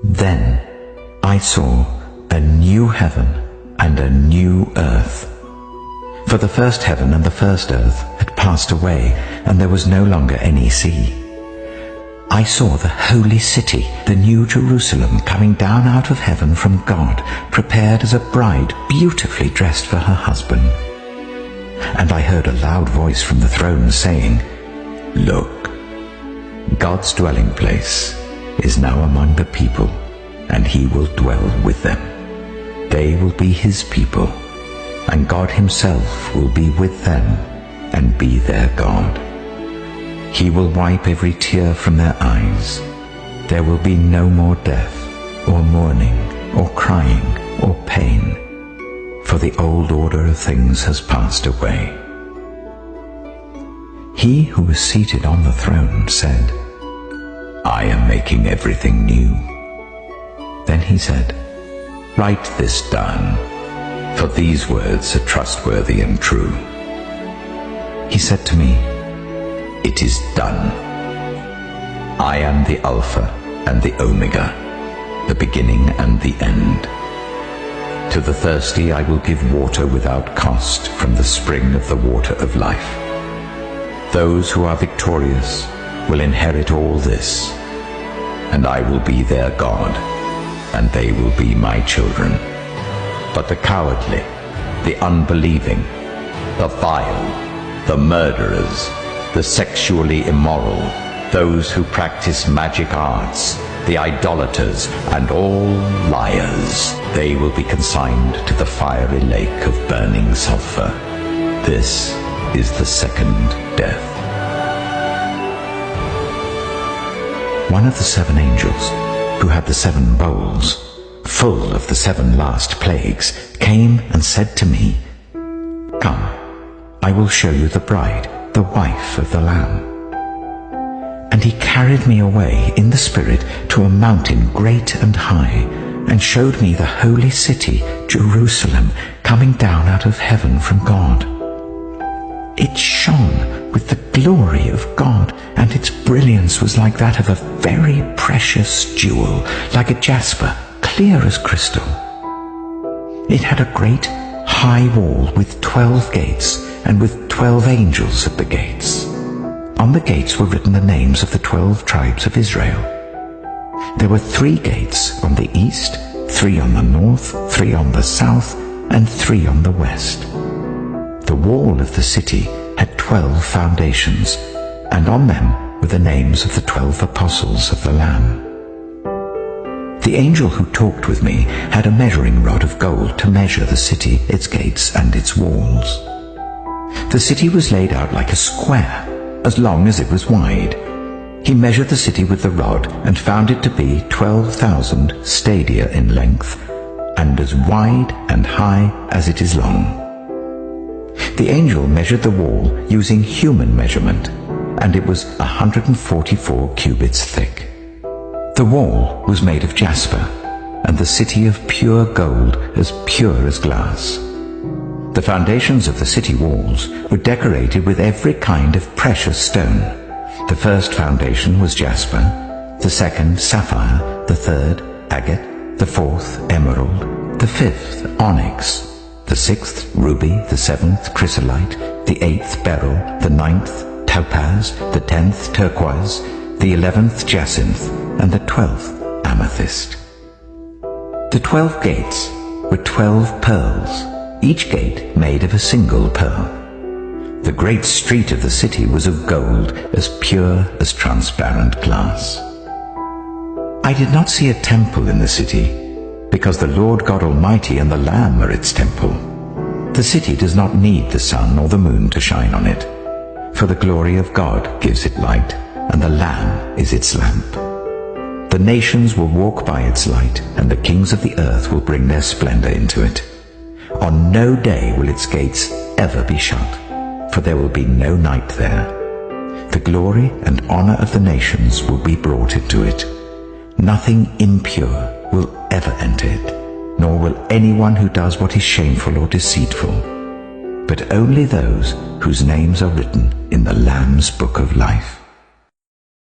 Then I saw a new heaven and a new earth. For the first heaven and the first earth had passed away, and there was no longer any sea. I saw the holy city, the new Jerusalem, coming down out of heaven from God, prepared as a bride beautifully dressed for her husband. And I heard a loud voice from the throne saying, "Look, God's dwelling place is now among the people, and he will dwell with them. They will be his people, and God himself will be with them and be their God. He will wipe every tear from their eyes. There will be no more death, or mourning, or crying, or pain, for the old order of things has passed away." He who was seated on the throne said, "I am making everything new." Then he said, "Write this down, for these words are trustworthy and true." He said to me, "It is done. I am the Alpha and the Omega, the beginning and the end. To the thirsty I will give water without cost from the spring of the water of life. Those who are victorious will inherit all this, and I will be their God, and they will be my children. But the cowardly, the unbelieving, the vile, the murderers, the sexually immoral, those who practice magic arts, the idolaters, and all liars, they will be consigned to the fiery lake of burning sulfur. This is the second death." One of the 7 angels, who had the 7 bowls, full of the 7 last plagues, came and said to me, "Come, I will show you the bride, the wife of the Lamb." And he carried me away in the Spirit to a mountain great and high, and showed me the holy city, Jerusalem, coming down out of heaven from God. It shone with the glory of God, and its brilliance was like that of a very precious jewel, like a jasper, clear as crystal. It had a great high wall with 12 gates, and with 12 angels at the gates. On the gates were written the names of the 12 tribes of Israel. There were 3 gates on the east, 3 on the north, 3 on the south, and 3 on the west. The wall of the city had 12 foundations, and on them were the names of the 12 apostles of the Lamb. The angel who talked with me had a measuring rod of gold to measure the city, its gates, and its walls. The city was laid out like a square, as long as it was wide. He measured the city with the rod and found it to be 12,000 stadia in length, and as wide and high as it is long. The angel measured the wall using human measurement, and it was 144 cubits thick. The wall was made of jasper, and the city of pure gold, as pure as glass. The foundations of the city walls were decorated with every kind of precious stone. The first foundation was jasper, the second sapphire, the third agate, the fourth emerald, the fifth onyx, the sixth ruby, the seventh chrysolite, the 8th beryl, the 9th topaz, the 10th turquoise, the 11th jacinth, and the 12th amethyst. The 12 gates were 12 pearls, each gate made of a single pearl. The great street of the city was of gold, as pure as transparent glass. I did not see a temple in the city, because the Lord God Almighty and the Lamb are its temple. The city does not need the sun or the moon to shine on it, for the glory of God gives it light, and the Lamb is its lamp. The nations will walk by its light, and the kings of the earth will bring their splendor into it. On no day will its gates ever be shut, for there will be no night there. The glory and honor of the nations will be brought into it. Nothing impure will ever enter it, nor will anyone who does what is shameful or deceitful, but only those whose names are written in the Lamb's book of life.